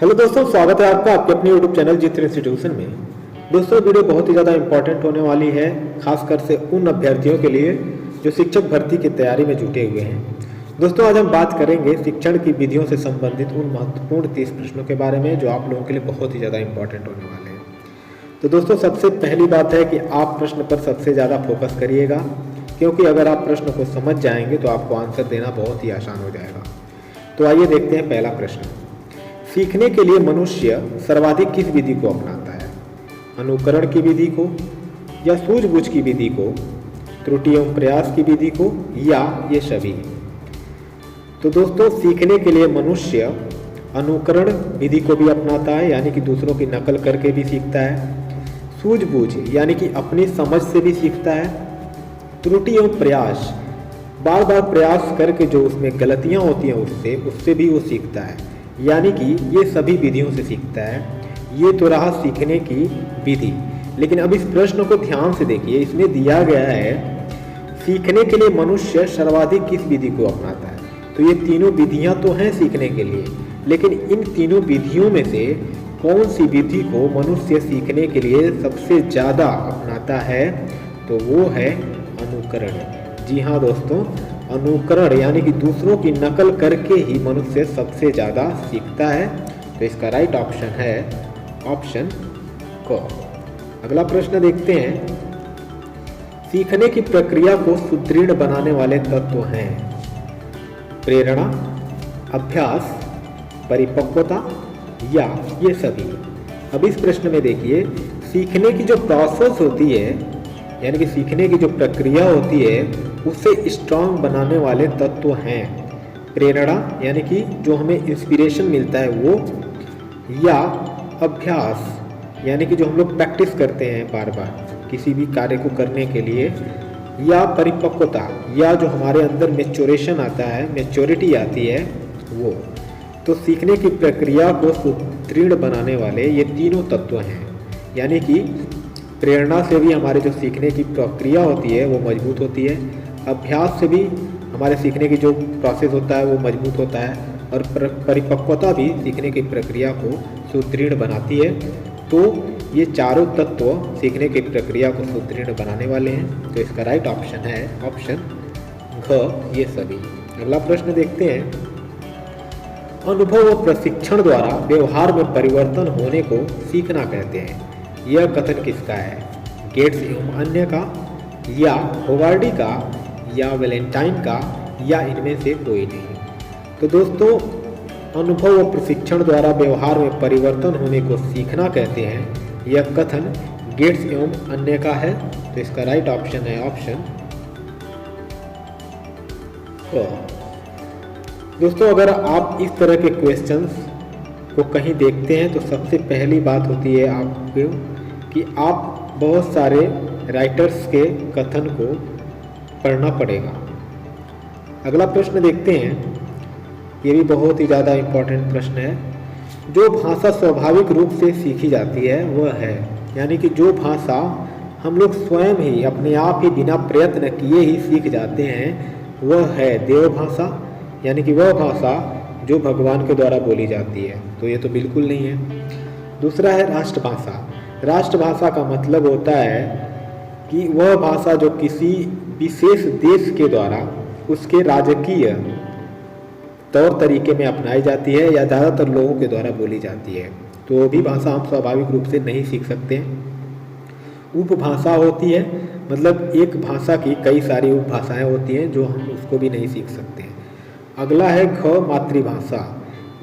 Hello दोस्तों, स्वागत है आपका आपके अपने यूट्यूब चैनल जित्र इंस्टीट्यूशन में। दोस्तों, वीडियो बहुत ही ज़्यादा इंपॉर्टेंट होने वाली है, खासकर से उन अभ्यर्थियों के लिए जो शिक्षक भर्ती की तैयारी में जुटे हुए हैं। दोस्तों, आज हम बात करेंगे शिक्षण की विधियों से संबंधित उन महत्वपूर्ण 30 प्रश्नों के बारे में जो आप लोगों के लिए बहुत ही ज़्यादा इंपॉर्टेंट होने वाले हैं। तो दोस्तों, सबसे पहली बात है कि आप प्रश्न पर सबसे ज़्यादा फोकस करिएगा, क्योंकि अगर आप प्रश्न को समझ जाएंगे तो आपको आंसर देना बहुत ही आसान हो जाएगा। तो आइए देखते हैं पहला प्रश्न। सीखने के लिए मनुष्य सर्वाधिक किस विधि को अपनाता है? अनुकरण की विधि को, या सूझबूझ की विधि को, त्रुटि एवं प्रयास की विधि को, या ये सभी? तो दोस्तों, सीखने के लिए मनुष्य अनुकरण विधि को भी अपनाता है, यानी कि दूसरों की नकल करके भी सीखता है। सूझबूझ यानी कि अपनी समझ से भी सीखता है। त्रुटि एवं प्रयास, बार बार प्रयास करके जो उसमें गलतियां होती हैं उससे भी वो सीखता है, यानी कि ये सभी विधियों से सीखता है। ये तो रहा सीखने की विधि। लेकिन अब इस प्रश्न को ध्यान से देखिए, इसमें दिया गया है सीखने के लिए मनुष्य सर्वाधिक किस विधि को अपनाता है। तो ये तीनों विधियां तो हैं सीखने के लिए, लेकिन इन तीनों विधियों में से कौन सी विधि को मनुष्य सीखने के लिए सबसे ज़्यादा अपनाता है? तो वो है अनुकरण। जी हाँ दोस्तों, अनुकरण यानी कि दूसरों की नकल करके ही मनुष्य सबसे ज़्यादा सीखता है। तो इसका राइट ऑप्शन है ऑप्शन क। अगला प्रश्न देखते हैं। सीखने की प्रक्रिया को सुदृढ़ बनाने वाले तत्व हैं प्रेरणा, अभ्यास, परिपक्वता, या ये सभी? अब इस प्रश्न में देखिए, सीखने की जो प्रोसेस होती है, यानी कि सीखने की जो प्रक्रिया होती है, उसे स्ट्रांग बनाने वाले तत्व हैं प्रेरणा, यानी कि जो हमें इंस्पिरेशन मिलता है वो, या अभ्यास यानी कि जो हम लोग प्रैक्टिस करते हैं बार बार किसी भी कार्य को करने के लिए, या परिपक्वता या जो हमारे अंदर मैच्योरेशन आता है, मैच्योरिटी आती है वो। तो सीखने की प्रक्रिया को सुदृढ़ बनाने वाले ये तीनों तत्व हैं, यानी कि प्रेरणा से भी हमारे जो सीखने की प्रक्रिया होती है वो मजबूत होती है। अभ्यास से भी हमारे सीखने की जो प्रोसेस होता है वो मजबूत होता है, और परिपक्वता भी सीखने की प्रक्रिया को सुदृढ़ बनाती है। तो ये चारों तत्व सीखने की प्रक्रिया को सुदृढ़ बनाने वाले हैं। तो इसका राइट ऑप्शन है ऑप्शन घ, ये सभी। अगला प्रश्न देखते हैं। अनुभव व प्रशिक्षण द्वारा व्यवहार में परिवर्तन होने को सीखना कहते हैं। यह कथन किसका है? गेट्स एवं अन्य का, या होवार्डी का, या वैलेंटाइन का, या इनमें से कोई नहीं? तो दोस्तों, अनुभव व प्रशिक्षण द्वारा व्यवहार में परिवर्तन होने को सीखना कहते हैं, यह कथन गेट्स एवं अन्य का है। तो इसका राइट ऑप्शन है ऑप्शन क। दोस्तों, अगर आप इस तरह के क्वेश्चंस को कहीं देखते हैं तो सबसे पहली बात होती है आपको कि आप बहुत सारे राइटर्स के कथन को पढ़ना पड़ेगा। अगला प्रश्न देखते हैं। ये भी बहुत ही ज़्यादा इम्पोर्टेंट प्रश्न है। जो भाषा स्वाभाविक रूप से सीखी जाती है वह है, यानी कि जो भाषा हम लोग स्वयं ही अपने आप ही बिना प्रयत्न किए ही सीख जाते हैं वह है देव भाषा, यानी कि वह भाषा जो भगवान के द्वारा बोली जाती है। तो ये तो बिल्कुल नहीं है। दूसरा है राष्ट्रभाषा। राष्ट्रभाषा का मतलब होता है कि वह भाषा जो किसी विशेष देश के द्वारा उसके राजकीय तौर तरीके में अपनाई जाती है या ज़्यादातर लोगों के द्वारा बोली जाती है। तो वो भी भाषा हम स्वाभाविक रूप से नहीं सीख सकते। उपभाषा होती है, मतलब एक भाषा की कई सारी उपभाषाएं होती हैं जो हम उसको भी नहीं सीख सकते। अगला है घ, मातृभाषा।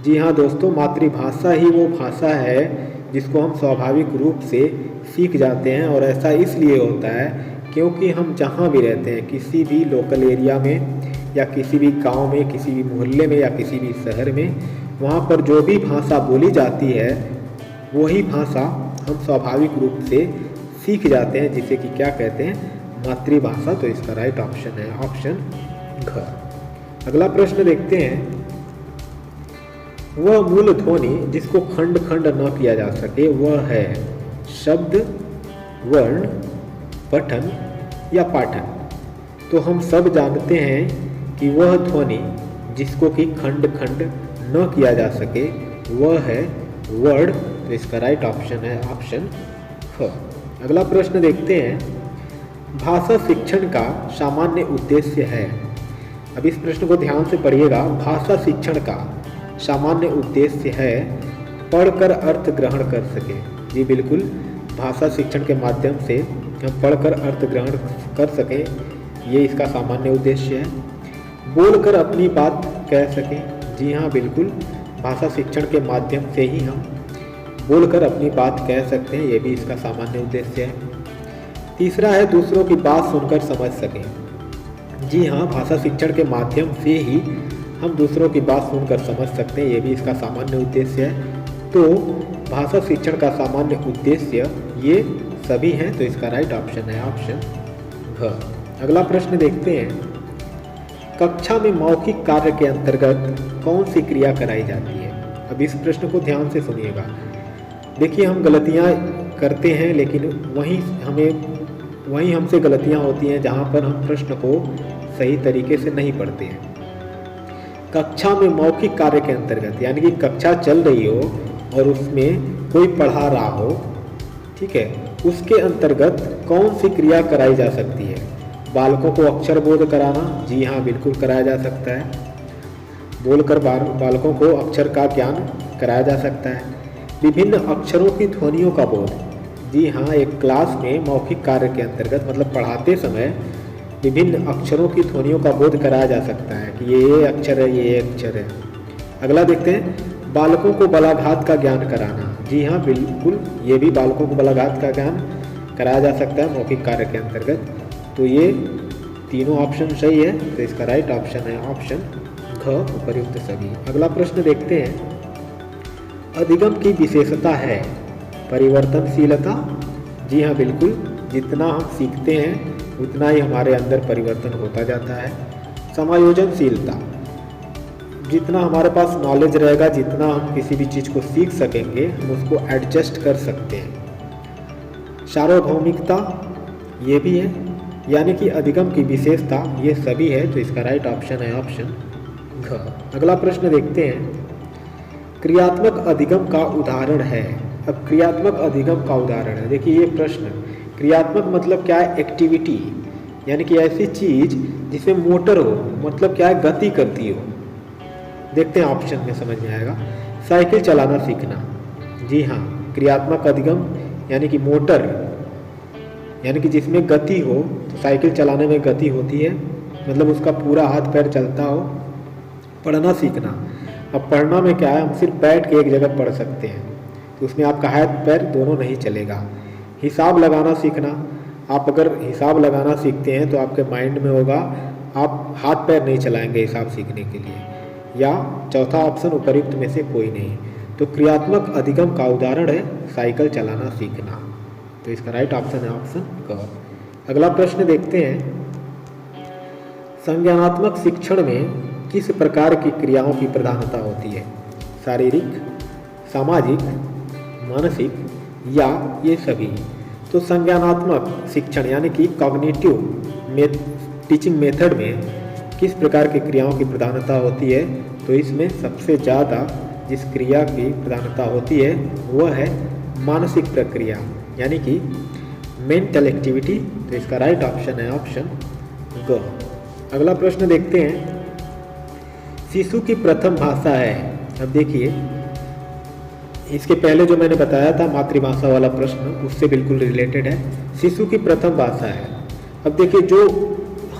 जी हाँ दोस्तों, मातृभाषा ही वो भाषा है जिसको हम स्वाभाविक रूप से सीख जाते हैं, और ऐसा इसलिए होता है क्योंकि हम जहाँ भी रहते हैं, किसी भी लोकल एरिया में या किसी भी गांव में, किसी भी मोहल्ले में या किसी भी शहर में, वहाँ पर जो भी भाषा बोली जाती है वही भाषा हम स्वाभाविक रूप से सीख जाते हैं, जिसे कि क्या कहते हैं? मातृभाषा। तो इसका राइट ऑप्शन है ऑप्शन घ। अगला प्रश्न देखते हैं। वह मूल ध्वनि जिसको खंड खंड न किया जा सके वह है शब्द, वर्ण, पठन, या पाठन? तो हम सब जानते हैं कि वह ध्वनि जिसको कि खंड खंड न किया जा सके वह है वर्ड, तो इसका राइट ऑप्शन है ऑप्शन ख। अगला प्रश्न देखते हैं, भाषा शिक्षण का सामान्य उद्देश्य है। अब इस प्रश्न को ध्यान से पढ़िएगा। भाषा शिक्षण का सामान्य उद्देश्य है पढ़कर अर्थ ग्रहण कर सके। जी बिल्कुल, भाषा शिक्षण के माध्यम से हम पढ़कर अर्थ ग्रहण कर सकें, ये इसका सामान्य उद्देश्य है। बोलकर अपनी बात कह सकें। जी हाँ बिल्कुल, भाषा शिक्षण के माध्यम से ही हम बोलकर अपनी बात कह सकते हैं, ये भी इसका सामान्य उद्देश्य है। तीसरा है दूसरों की बात सुनकर समझ सकें। जी हाँ, भाषा शिक्षण के माध्यम से ही हम दूसरों की बात सुनकर समझ सकते हैं, ये भी इसका सामान्य उद्देश्य है। तो भाषा शिक्षण का सामान्य उद्देश्य ये सभी हैं, तो इसका राइट ऑप्शन है ऑप्शन घ। अगला प्रश्न देखते हैं, कक्षा में मौखिक कार्य के अंतर्गत कौन सी क्रिया कराई जाती है। अब इस प्रश्न को ध्यान से सुनिएगा। देखिए, हम गलतियाँ करते हैं, लेकिन वहीं हमसे गलतियाँ होती हैं जहाँ पर हम प्रश्न को सही तरीके से नहीं पढ़ते हैं। कक्षा में मौखिक कार्य के अंतर्गत, यानी कि कक्षा चल रही हो और उसमें कोई पढ़ा रहा हो, ठीक है, उसके अंतर्गत कौन सी क्रिया कराई जा सकती है। बालकों को अक्षर बोध कराना। जी हाँ बिल्कुल कराया जा सकता है। बोलकर बालकों को अक्षर का ज्ञान कराया जा सकता है। विभिन्न अक्षरों की ध्वनियों का बोध। जी हाँ, एक क्लास में मौखिक कार्य के अंतर्गत मतलब पढ़ाते समय विभिन्न अक्षरों की ध्वनियों का बोध कराया जा सकता है कि ये अक्षर है, ये अक्षर है। अगला देखते हैं, बालकों को बलाघात का ज्ञान कराना। जी हाँ बिल्कुल, ये भी बालकों को बलाघात का ज्ञान कराया जा सकता है मौखिक कार्य के अंतर्गत। तो ये तीनों ऑप्शन सही है, तो इसका राइट ऑप्शन है ऑप्शन घ, उपर्युक्त सभी। अगला प्रश्न देखते हैं, अधिगम की विशेषता है परिवर्तनशीलता। जी हाँ बिल्कुल, जितना हम सीखते हैं उतना ही हमारे अंदर परिवर्तन होता जाता है। समायोजनशीलता, जितना हमारे पास नॉलेज रहेगा, जितना हम किसी भी चीज़ को सीख सकेंगे, हम उसको एडजस्ट कर सकते हैं। सार्वभौमिकता, ये भी है, यानी कि अधिगम की विशेषता, ये सभी है, तो इसका राइट ऑप्शन है ऑप्शन घ। अगला प्रश्न देखते हैं, क्रियात्मक अधिगम का उदाहरण है। अब क्रियात्मक अधिगम का उदाहरण है, देखिए ये प्रश्न, क्रियात्मक मतलब क्या है, एक्टिविटी, यानी कि ऐसी चीज जिसमें मोटर हो, मतलब क्या है, गति करती हो। देखते हैं ऑप्शन में समझ में आएगा। साइकिल चलाना सीखना। जी हाँ, क्रियात्मक अधिगम यानी कि मोटर, यानी कि जिसमें गति हो, तो साइकिल चलाने में गति होती है, मतलब उसका पूरा हाथ पैर चलता हो। पढ़ना सीखना, अब पढ़ना में क्या है, हम सिर्फ बैठ के एक जगह पढ़ सकते हैं, तो उसमें आपका हाथ पैर दोनों नहीं चलेगा। हिसाब लगाना सीखना, आप अगर हिसाब लगाना सीखते हैं तो आपके माइंड में होगा, आप हाथ पैर नहीं चलाएंगे हिसाब सीखने के लिए। या चौथा ऑप्शन उपर्युक्त में से कोई नहीं। तो क्रियात्मक अधिगम का उदाहरण है साइकिल चलाना सीखना, तो इसका राइट ऑप्शन है ऑप्शन क। अगला प्रश्न देखते हैं, संज्ञानात्मक शिक्षण में किस प्रकार की क्रियाओं की प्रधानता होती है। शारीरिक, सामाजिक, मानसिक या ये सभी। तो संज्ञानात्मक शिक्षण यानी कि कॉग्निटिव टीचिंग मेथड में किस प्रकार की क्रियाओं की प्रधानता होती है, तो इसमें सबसे ज़्यादा जिस क्रिया की प्रधानता होती है वह है मानसिक प्रक्रिया, यानी कि मेंटल एक्टिविटी, तो इसका राइट ऑप्शन है ऑप्शन ग। अगला प्रश्न देखते हैं, शिशु की प्रथम भाषा है। अब देखिए, इसके पहले जो मैंने बताया था मातृभाषा वाला प्रश्न, उससे बिल्कुल रिलेटेड है। शिशु की प्रथम भाषा है। अब देखिए, जो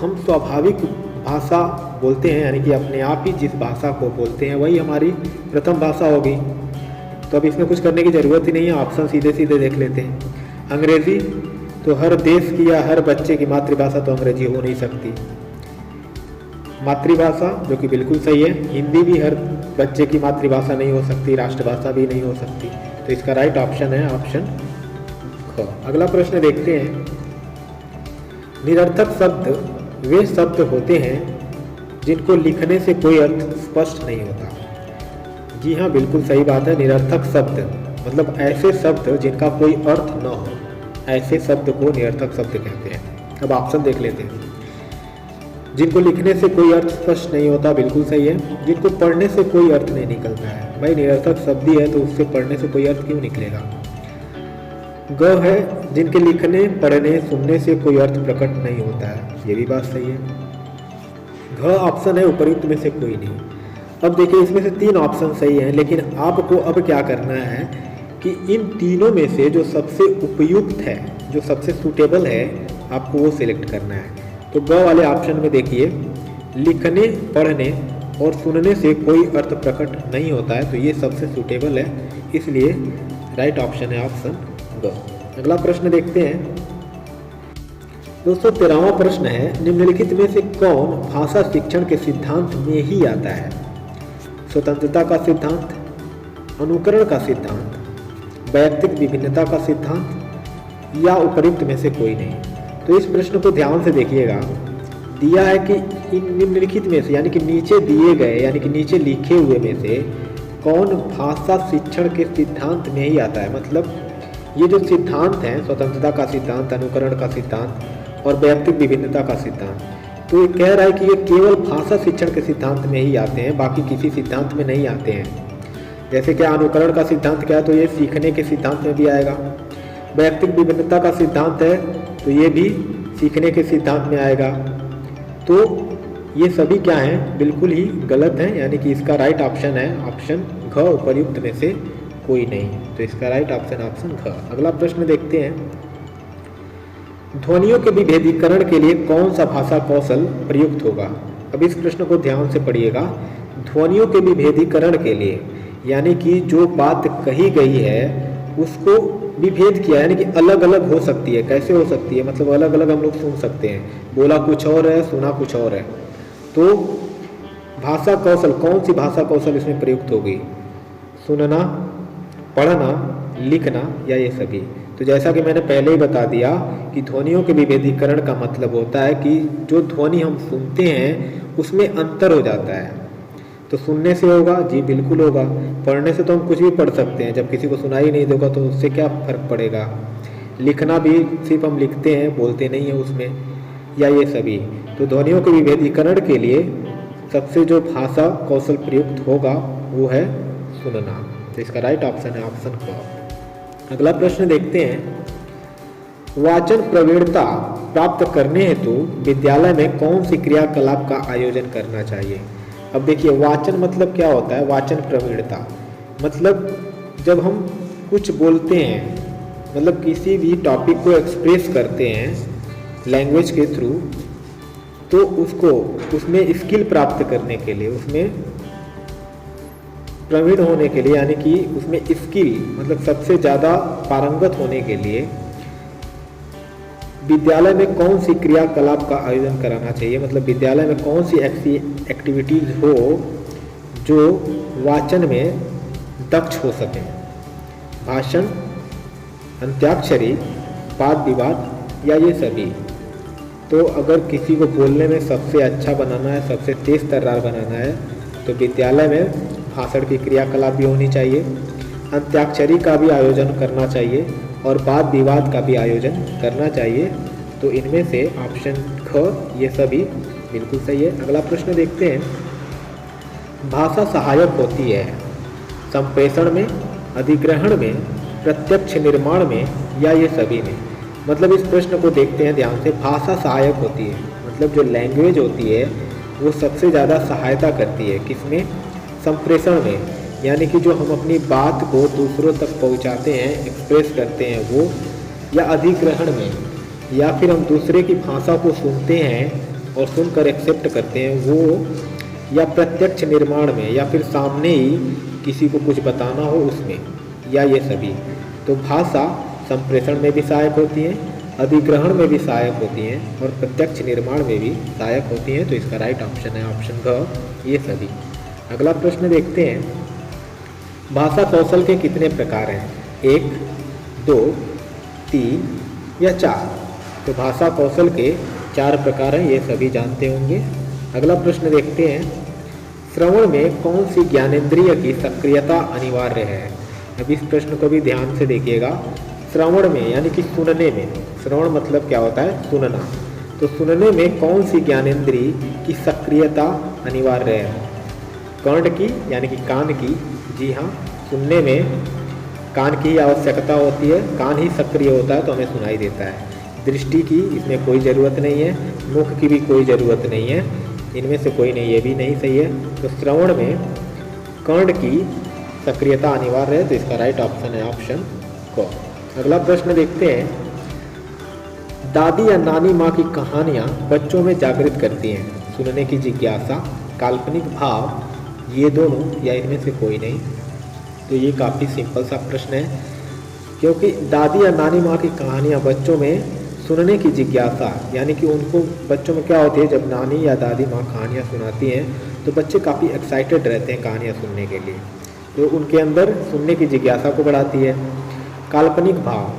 हम स्वाभाविक भाषा बोलते हैं, यानी कि अपने आप ही जिस भाषा को बोलते हैं वही हमारी प्रथम भाषा होगी। तो अब इसमें कुछ करने की ज़रूरत ही नहीं है, ऑप्शन सीधे सीधे देख लेते हैं। अंग्रेज़ी, तो हर देश की या हर बच्चे की मातृभाषा तो अंग्रेजी हो नहीं सकती। मातृभाषा, जो कि बिल्कुल सही है। हिंदी भी हर बच्चे की मातृभाषा नहीं हो सकती, राष्ट्रभाषा भी नहीं हो सकती, तो इसका राइट ऑप्शन है ऑप्शन ख। अगला प्रश्न देखते हैं, निरर्थक शब्द वे शब्द होते हैं जिनको लिखने से कोई अर्थ स्पष्ट नहीं होता। जी हाँ बिल्कुल सही बात है। निरर्थक शब्द मतलब ऐसे शब्द जिनका कोई अर्थ न हो, ऐसे शब्द को निरर्थक शब्द कहते हैं। अब ऑप्शन देख लेते हैं। जिनको लिखने से कोई अर्थ स्पष्ट नहीं होता, बिल्कुल सही है। जिनको पढ़ने से कोई अर्थ नहीं निकलता है, भाई निरर्थक शब्द ही है तो उससे पढ़ने से कोई अर्थ क्यों निकलेगा। ग है जिनके लिखने, पढ़ने, सुनने से कोई अर्थ प्रकट नहीं होता है, ये भी बात सही है। घ ऑप्शन है उपयुक्त में से कोई नहीं। अब देखिए इसमें से 3 ऑप्शन सही हैं, लेकिन आपको अब क्या करना है कि इन तीनों में से जो सबसे उपयुक्त है, जो सबसे सूटेबल है, आपको वो सिलेक्ट करना है। तो ग वाले ऑप्शन में देखिए लिखने, पढ़ने और सुनने से कोई अर्थ प्रकट नहीं होता है, तो ये सबसे सूटेबल है, इसलिए राइट ऑप्शन है ऑप्शन ग। अगला प्रश्न देखते हैं दोस्तों। 13वां प्रश्न है, निम्नलिखित में से कौन भाषा शिक्षण के सिद्धांत में ही आता है? स्वतंत्रता का सिद्धांत, अनुकरण का सिद्धांत, वैयक्तिक विभिन्नता का सिद्धांत या उपयुक्त में से कोई नहीं। तो इस प्रश्न को ध्यान से देखिएगा। दिया है कि इन निम्नलिखित में से, यानी कि नीचे दिए गए, यानी कि नीचे लिखे हुए में से कौन भाषा शिक्षण के सिद्धांत में ही आता है। मतलब ये जो सिद्धांत हैं, स्वतंत्रता का सिद्धांत, अनुकरण का सिद्धांत और वैयक्तिक विभिन्नता का सिद्धांत, तो ये कह रहा है कि ये केवल भाषा शिक्षण के सिद्धांत में ही आते हैं, बाकी किसी सिद्धांत में नहीं आते हैं। जैसे कि अनुकरण का सिद्धांत क्या है, तो ये सीखने के सिद्धांत में भी आएगा। वैयक्तिक विभिन्नता का सिद्धांत है तो ये भी सीखने के सिद्धांत में आएगा। तो ये सभी क्या हैं, बिल्कुल ही गलत हैं, यानी कि इसका राइट ऑप्शन है ऑप्शन घ, उपयुक्त में से कोई नहीं। तो इसका राइट ऑप्शन ऑप्शन घ। अगला प्रश्न देखते हैं, ध्वनियों के विभेदीकरण के लिए कौन सा भाषा कौशल प्रयुक्त होगा। अब इस प्रश्न को ध्यान से पढ़िएगा। ध्वनियों के विभेदीकरण के लिए, यानी कि जो बात कही गई है उसको विभेद किया, यानी कि अलग अलग हो सकती है। कैसे हो सकती है, मतलब अलग अलग हम लोग सुन सकते हैं, बोला कुछ और है, सुना कुछ और है। तो भाषा कौशल, कौन सी भाषा कौशल इसमें प्रयुक्त होगी? सुनना, पढ़ना, लिखना या ये सभी। तो जैसा कि मैंने पहले ही बता दिया कि ध्वनियों के विभेदीकरण का मतलब होता है कि जो ध्वनि हम सुनते हैं उसमें अंतर हो जाता है। तो सुनने से होगा, जी बिल्कुल होगा। पढ़ने से तो हम कुछ भी पढ़ सकते हैं, जब किसी को सुनाई नहीं देगा तो उससे क्या फ़र्क पड़ेगा। लिखना भी सिर्फ हम लिखते हैं, बोलते नहीं हैं उसमें, या ये सभी। तो ध्वनियों के विभेदीकरण के लिए सबसे जो भाषा कौशल प्रयुक्त होगा वो है सुनना। तो इसका राइट ऑप्शन है ऑप्शन क। अगला प्रश्न देखते हैं, वाचन प्रवीणता प्राप्त करने हेतु विद्यालय में कौन सी क्रियाकलाप का आयोजन करना चाहिए। अब देखिए वाचन मतलब क्या होता है, वाचन प्रवीणता मतलब जब हम कुछ बोलते हैं, मतलब किसी भी टॉपिक को एक्सप्रेस करते हैं लैंग्वेज के थ्रू, तो उसको उसमें स्किल प्राप्त करने के लिए, उसमें प्रवीण होने के लिए, यानी कि उसमें स्किल मतलब सबसे ज़्यादा पारंगत होने के लिए विद्यालय में कौन सी क्रियाकलाप का आयोजन कराना चाहिए। मतलब विद्यालय में कौन सी ऐसी एक्टिविटीज़ हो जो वाचन में दक्ष हो सकें। भाषण, अंत्याक्षरी, वाद विवाद या ये सभी। तो अगर किसी को बोलने में सबसे अच्छा बनाना है, सबसे तेज तर्रार बनाना है, तो विद्यालय में भाषण की क्रियाकलाप भी होनी चाहिए, अंत्याक्षरी का भी आयोजन करना चाहिए और वाद विवाद का भी आयोजन करना चाहिए। तो इनमें से ऑप्शन ख ये सभी बिल्कुल सही है। अगला प्रश्न देखते हैं, भाषा सहायक होती है संप्रेषण में, अधिग्रहण में, प्रत्यक्ष निर्माण में या ये सभी में। मतलब इस प्रश्न को देखते हैं ध्यान से। भाषा सहायक होती है मतलब जो लैंग्वेज होती है वो सबसे ज़्यादा सहायता करती है किसमें, संप्रेषण में, यानी कि जो हम अपनी बात को दूसरों तक पहुंचाते हैं, एक्सप्रेस करते हैं वो, या अधिग्रहण में, या फिर हम दूसरे की भाषा को सुनते हैं और सुनकर एक्सेप्ट करते हैं वो, या प्रत्यक्ष निर्माण में, या फिर सामने ही किसी को कुछ बताना हो उसमें, या ये सभी। तो भाषा संप्रेषण में भी सहायक होती है, अधिग्रहण में भी सहायक होती हैं और प्रत्यक्ष निर्माण में भी सहायक होती हैं। तो इसका राइट ऑप्शन है ऑप्शन घ, ये सभी। अगला प्रश्न देखते हैं, भाषा कौशल के कितने प्रकार हैं, 1, 2, 3 या 4। तो भाषा कौशल के 4 प्रकार हैं, ये सभी जानते होंगे। अगला प्रश्न देखते हैं, श्रवण में कौन सी ज्ञानेंद्रिय की सक्रियता अनिवार्य है। अब इस प्रश्न को भी ध्यान से देखिएगा। श्रवण में यानी कि सुनने में, श्रवण मतलब क्या होता है, सुनना। तो सुनने में कौन सी ज्ञानेंद्रिय की सक्रियता अनिवार्य है? कर्ण की यानी कि कान की। जी हाँ, सुनने में कान की ही आवश्यकता होती है, कान ही सक्रिय होता है तो हमें सुनाई देता है। दृष्टि की इसमें कोई ज़रूरत नहीं है, मुख की भी कोई ज़रूरत नहीं है, इनमें से कोई नहीं, ये भी नहीं सही है। तो श्रवण में कर्ण की सक्रियता अनिवार्य है, तो इसका राइट ऑप्शन है ऑप्शन क। अगला प्रश्न देखते हैं। दादी या नानी माँ की कहानियाँ बच्चों में जागृत करती हैं सुनने की जिज्ञासा, काल्पनिक भाव, ये दोनों या इनमें से कोई नहीं। तो ये काफ़ी सिंपल सा प्रश्न है, क्योंकि दादी या नानी माँ की कहानियाँ बच्चों में सुनने की जिज्ञासा, यानी कि उनको बच्चों में क्या होती है, जब नानी या दादी माँ कहानियाँ सुनाती हैं तो बच्चे काफ़ी एक्साइटेड रहते हैं कहानियाँ सुनने के लिए, तो उनके अंदर सुनने की जिज्ञासा को बढ़ाती है। काल्पनिक भाव,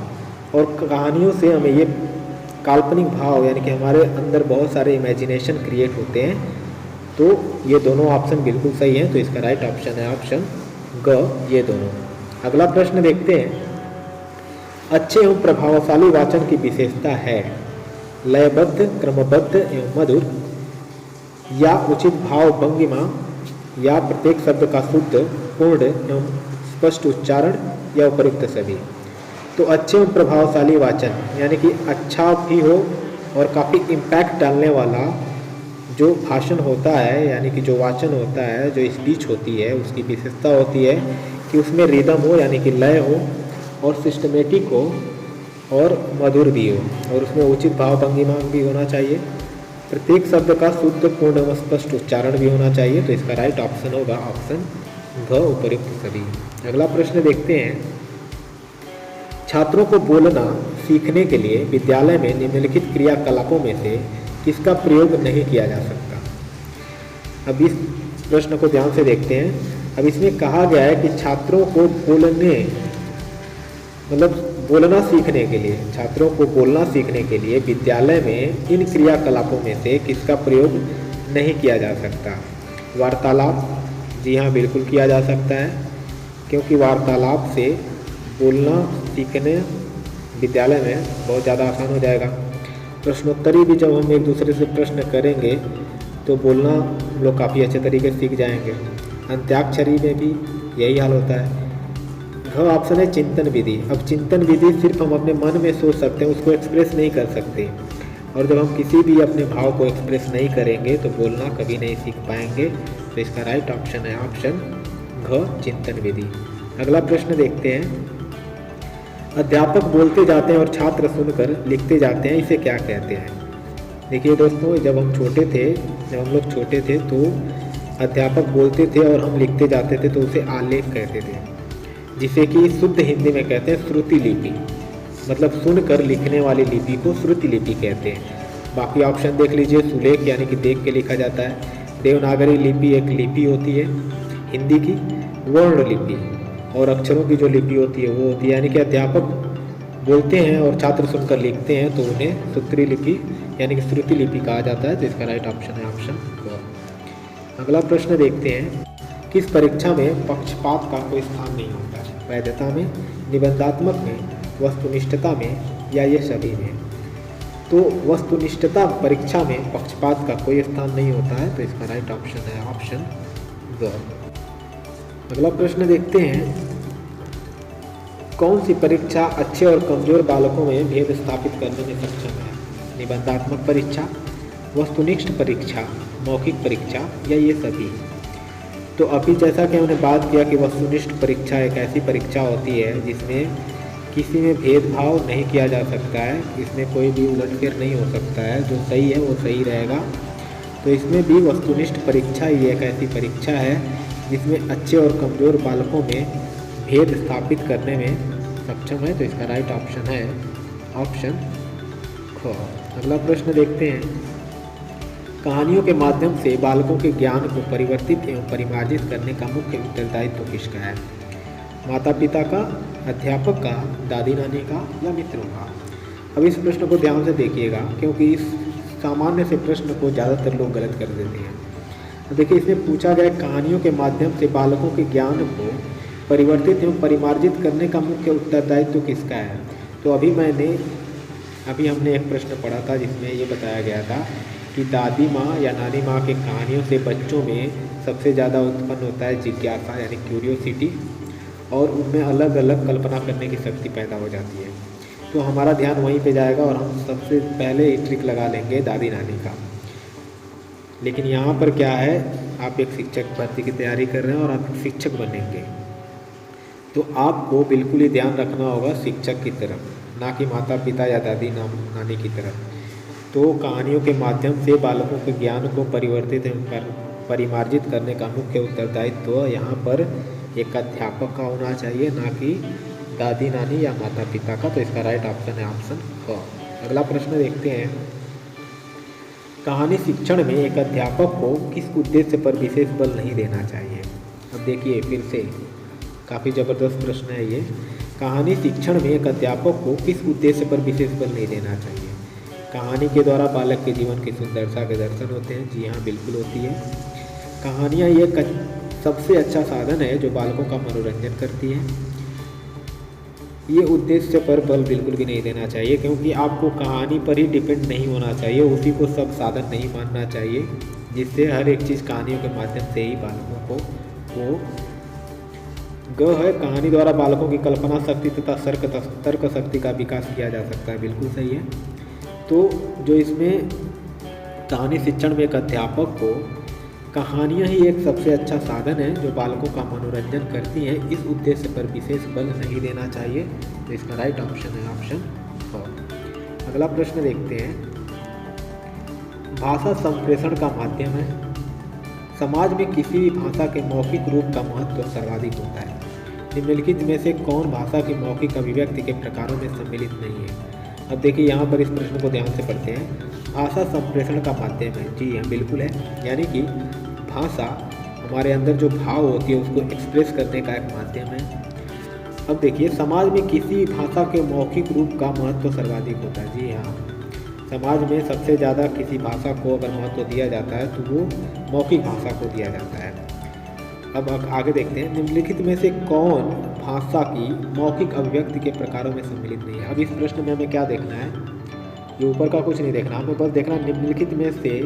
और कहानियों से हमें ये काल्पनिक भाव यानी कि हमारे अंदर बहुत सारे इमेजिनेशन क्रिएट होते हैं, तो ये दोनों ऑप्शन बिल्कुल सही हैं, तो इसका राइट ऑप्शन है ऑप्शन ग, ये दोनों। अगला प्रश्न देखते हैं। अच्छे एवं प्रभावशाली वाचन की विशेषता है लयबद्ध, क्रमबद्ध एवं मधुर, या उचित भाव भंगिमा, या प्रत्येक शब्द का शुद्ध, पूर्ण एवं स्पष्ट उच्चारण, या उपयुक्त सभी। तो अच्छे एवं प्रभावशाली वाचन यानी कि अच्छा भी हो और काफ़ी इम्पैक्ट डालने वाला जो भाषण होता है, यानी कि जो वाचन होता है, जो स्पीच होती है, उसकी विशेषता होती है कि उसमें रिदम हो यानी कि लय हो, और सिस्टमेटिक हो, और मधुर भी हो, और उसमें उचित भाव भंगिमा भी होना चाहिए, प्रत्येक शब्द का शुद्ध, पूर्ण एवं स्पष्ट उच्चारण भी होना चाहिए। तो इसका राइट ऑप्शन होगा ऑप्शन घ, उपयुक्त सभी। अगला प्रश्न देखते हैं। छात्रों को बोलना सीखने के लिए विद्यालय में निम्नलिखित क्रियाकलापों में से किसका प्रयोग नहीं किया जा सकता? अब इस प्रश्न को ध्यान से देखते हैं। अब इसमें कहा गया है कि छात्रों को बोलने मतलब बोलना सीखने के लिए, छात्रों को बोलना सीखने के लिए विद्यालय में इन क्रियाकलापों में से किसका प्रयोग नहीं किया जा सकता? वार्तालाप, जी हाँ बिल्कुल किया जा सकता है, क्योंकि वार्तालाप से बोलना सीखने विद्यालय में बहुत ज़्यादा आसान हो जाएगा। प्रश्नोत्तरी भी जब हम एक दूसरे से प्रश्न करेंगे तो बोलना हम लोग काफ़ी अच्छे तरीके से सीख जाएंगे। अंत्याक्षरी में भी यही हाल होता है। घ ऑप्शन है चिंतन विधि। अब चिंतन विधि सिर्फ हम अपने मन में सोच सकते हैं, उसको एक्सप्रेस नहीं कर सकते, और जब हम किसी भी अपने भाव को एक्सप्रेस नहीं करेंगे तो बोलना कभी नहीं सीख पाएंगे। तो इसका राइट ऑप्शन है ऑप्शन घ, चिंतन विधि। अगला प्रश्न देखते हैं। अध्यापक बोलते जाते हैं और छात्र सुनकर लिखते जाते हैं, इसे क्या कहते हैं? देखिए दोस्तों, जब हम लोग छोटे थे तो अध्यापक बोलते थे और हम लिखते जाते थे तो उसे आलेख कहते थे, जिसे कि शुद्ध हिंदी में कहते हैं श्रुति लिपि। मतलब सुनकर लिखने वाली लिपि को श्रुति लिपि कहते हैं। बाकी ऑप्शन देख लीजिए। सुलेख यानी कि देख के लिखा जाता है। देवनागरी लिपि एक लिपि होती है हिंदी की। वर्ण लिपि और अक्षरों की जो लिपि होती है वो होती है, यानी कि अध्यापक बोलते हैं और छात्र सुनकर लिखते हैं तो उन्हें सूत्री लिपि यानी कि श्रुति लिपि कहा जाता है। तो इसका राइट ऑप्शन है ऑप्शन क। अगला प्रश्न देखते हैं। किस परीक्षा में पक्षपात का कोई स्थान नहीं होता है? वैधता में, निबंधात्मक में, वस्तुनिष्ठता में, या ये सभी में? तो वस्तुनिष्ठता परीक्षा में पक्षपात का कोई स्थान नहीं होता है, तो इसका राइट ऑप्शन है ऑप्शन ग। अगला प्रश्न देखते हैं। कौन सी परीक्षा अच्छे और कमजोर बालकों में भेद स्थापित करने में सक्षम है? निबंधात्मक परीक्षा, वस्तुनिष्ठ परीक्षा, मौखिक परीक्षा, या ये सभी? तो अभी जैसा कि हमने बात किया कि वस्तुनिष्ठ परीक्षा एक ऐसी परीक्षा होती है जिसमें किसी में भेदभाव नहीं किया जा सकता है, इसमें कोई भी उलटफेर नहीं हो सकता है, जो सही है वो सही रहेगा। तो इसमें भी वस्तुनिष्ठ परीक्षा ही एक ऐसी परीक्षा है जिसमें अच्छे और कमज़ोर बालकों में भेद स्थापित करने में सक्षम है। तो इसका राइट ऑप्शन है ऑप्शन ख। अगला प्रश्न देखते हैं। कहानियों के माध्यम से बालकों के ज्ञान को परिवर्तित एवं परिमार्जित करने का मुख्य उत्तरदायित्व किसका है? माता पिता का, अध्यापक का, दादी नानी का, या मित्रों का? अब इस प्रश्न को ध्यान से देखिएगा, क्योंकि इस सामान्य से प्रश्न को ज़्यादातर लोग गलत कर देते हैं। तो देखिए, इसमें पूछा गया कहानियों के माध्यम से बालकों के ज्ञान को परिवर्तित एवं परिमार्जित करने का मुख्य उत्तरदायित्व किसका है? तो अभी मैंने अभी हमने एक प्रश्न पढ़ा था जिसमें ये बताया गया था कि दादी माँ या नानी माँ के कहानियों से बच्चों में सबसे ज़्यादा उत्पन्न होता है जिज्ञासा यानी क्यूरियोसिटी, और उनमें अलग अलग कल्पना करने की शक्ति पैदा हो जाती है। तो हमारा ध्यान वहीं पे जाएगा और हम सबसे पहले ट्रिक लगा लेंगे दादी नानी का। लेकिन यहाँ पर क्या है, आप एक शिक्षक भर्ती की तैयारी कर रहे हैं और आप शिक्षक बनेंगे, तो आपको बिल्कुल ही ध्यान रखना होगा शिक्षक की तरफ, ना कि माता पिता या दादी नानी की तरफ। तो कहानियों के माध्यम से बालकों के ज्ञान को परिमार्जित करने का मुख्य उत्तरदायित्व यहाँ पर एक अध्यापक का होना चाहिए, ना कि दादी नानी या माता पिता का। तो इसका राइट ऑप्शन है ऑप्शन क। अगला प्रश्न देखते हैं, कहानी शिक्षण में एक अध्यापक को किस उद्देश्य पर विशेष बल नहीं देना चाहिए। अब देखिए फिर से काफ़ी ज़बरदस्त प्रश्न है ये। कहानी शिक्षण में एक अध्यापक को किस उद्देश्य पर विशेष बल नहीं देना चाहिए। कहानी के द्वारा बालक के जीवन की सुंदरता के दर्शन होते हैं। जी हाँ, बिल्कुल होती है। कहानियाँ ये सबसे अच्छा साधन है जो बालकों का मनोरंजन करती है। ये उद्देश्य पर बल बिल्कुल भी नहीं देना चाहिए, क्योंकि आपको कहानी पर ही डिपेंड नहीं होना चाहिए, उसी को सब साधन नहीं मानना चाहिए, जिससे हर एक चीज़ कहानियों के माध्यम से ही बालकों को वो है। कहानी द्वारा बालकों की कल्पना शक्ति तथा तर्क शक्ति का विकास किया जा सकता है। बिल्कुल सही है। तो जो इसमें कहानी शिक्षण में एक अध्यापक को कहानियाँ ही एक सबसे अच्छा साधन है जो बालकों का मनोरंजन करती हैं, इस उद्देश्य पर विशेष बल नहीं देना चाहिए। तो इसका राइट ऑप्शन है ऑप्शन क। अगला प्रश्न देखते हैं, भाषा संप्रेषण का माध्यम है। समाज में किसी भी भाषा के मौखिक रूप का महत्व सर्वाधिक होता है। निम्नलिखित में से कौन भाषा की मौखिक अभिव्यक्ति के प्रकारों में सम्मिलित नहीं है। अब देखिए यहाँ पर इस प्रश्न को ध्यान से पढ़ते हैं। भाषा संप्रेषण का माध्यम है। जी हाँ, बिल्कुल है। यानी कि भाषा हमारे अंदर जो भाव होती है उसको एक्सप्रेस करने का एक माध्यम है। अब देखिए, समाज में किसी भाषा के मौखिक रूप का महत्व सर्वाधिक होता है। जी हाँ, समाज में सबसे ज़्यादा किसी भाषा को अगर महत्व दिया जाता है तो वो मौखिक भाषा को दिया जाता है। अब आगे देखते हैं, निम्नलिखित में से कौन भाषा की मौखिक अभिव्यक्ति के प्रकारों में सम्मिलित नहीं है। अब इस प्रश्न में हमें क्या देखना है, ये ऊपर का कुछ नहीं देखना, हमें बस देखना निम्नलिखित में से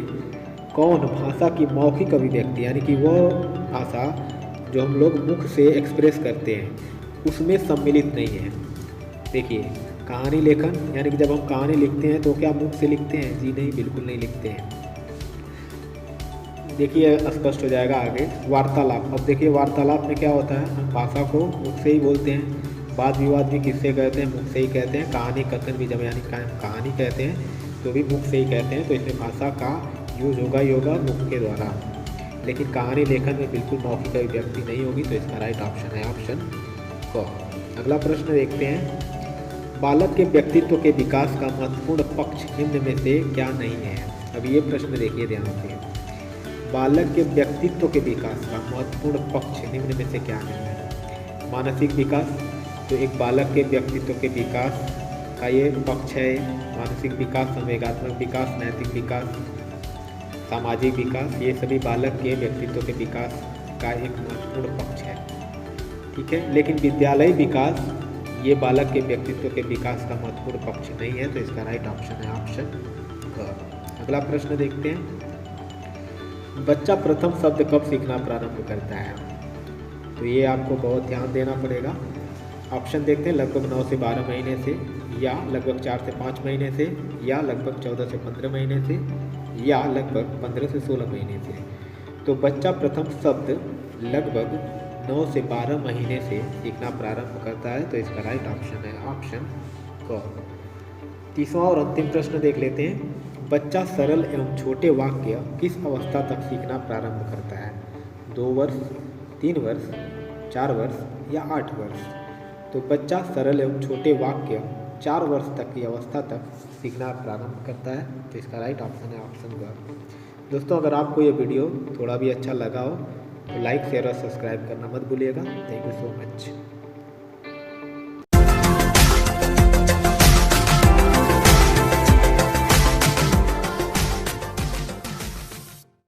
कौन भाषा की मौखिक अभिव्यक्ति यानी कि वो भाषा जो हम लोग मुख से एक्सप्रेस करते हैं उसमें सम्मिलित नहीं है। देखिए, कहानी लेखन यानी कि जब हम कहानी लिखते हैं तो क्या मुख से लिखते हैं। जी नहीं, बिल्कुल नहीं लिखते हैं। देखिए स्पष्ट हो जाएगा आगे। वार्तालाप, अब देखिए वार्तालाप में क्या होता है, हम भाषा को मुख से ही बोलते हैं। वाद विवाद भी किससे कहते हैं, मुख से ही कहते हैं। कहानी कथन भी जब यानी कहानी कहते हैं तो भी मुख से ही कहते हैं। तो इसमें भाषा का यूज होगा मुख के द्वारा, लेकिन कहानी लेखन में बिल्कुल मौखिक अभिव्यक्ति नहीं होगी। तो इसका राइट ऑप्शन है ऑप्शन क। अगला प्रश्न देखते हैं, बालक के व्यक्तित्व के विकास का महत्वपूर्ण पक्ष निम्न में से क्या नहीं है। अब ये प्रश्न देखिए ध्यान से, बालक के व्यक्तित्व के विकास का महत्वपूर्ण पक्ष निम्न में से क्या नहीं है। मानसिक विकास, तो एक बालक के व्यक्तित्व के विकास का ये पक्ष है। मानसिक विकास, संवेगात्मक विकास, नैतिक विकास, सामाजिक विकास, ये सभी बालक के व्यक्तित्व के विकास का एक महत्वपूर्ण पक्ष है। ठीक है, लेकिन विद्यालय विकास ये बालक के व्यक्तित्व के विकास का महत्वपूर्ण पक्ष नहीं है। तो इसका राइट ऑप्शन है ऑप्शन क। अगला प्रश्न देखते हैं, बच्चा प्रथम शब्द कब सीखना प्रारंभ करता है। तो ये आपको बहुत ध्यान देना पड़ेगा। ऑप्शन देखते हैं, लगभग 9 से 12 महीने से, या लगभग 4 से 5 महीने से, या लगभग 14 से 15 महीने से, या लगभग 15 से 16 महीने से। तो बच्चा प्रथम शब्द लगभग 9 से 12 महीने से सीखना प्रारंभ करता है। तो इसका राइट ऑप्शन है ऑप्शन क। तीसरा और अंतिम प्रश्न देख लेते हैं, बच्चा सरल एवं छोटे वाक्य किस अवस्था तक सीखना प्रारंभ करता है। 2 वर्ष, 3 वर्ष, 4 वर्ष या 8 वर्ष। तो बच्चा सरल एवं छोटे वाक्य 4 वर्ष तक की अवस्था तक सीखना प्रारंभ करता है। तो इसका राइट ऑप्शन है ऑप्शन ग। दोस्तों, अगर आपको ये वीडियो थोड़ा भी अच्छा लगा हो तो लाइक शेयर और सब्सक्राइब करना मत भूलिएगा। Thank you so much.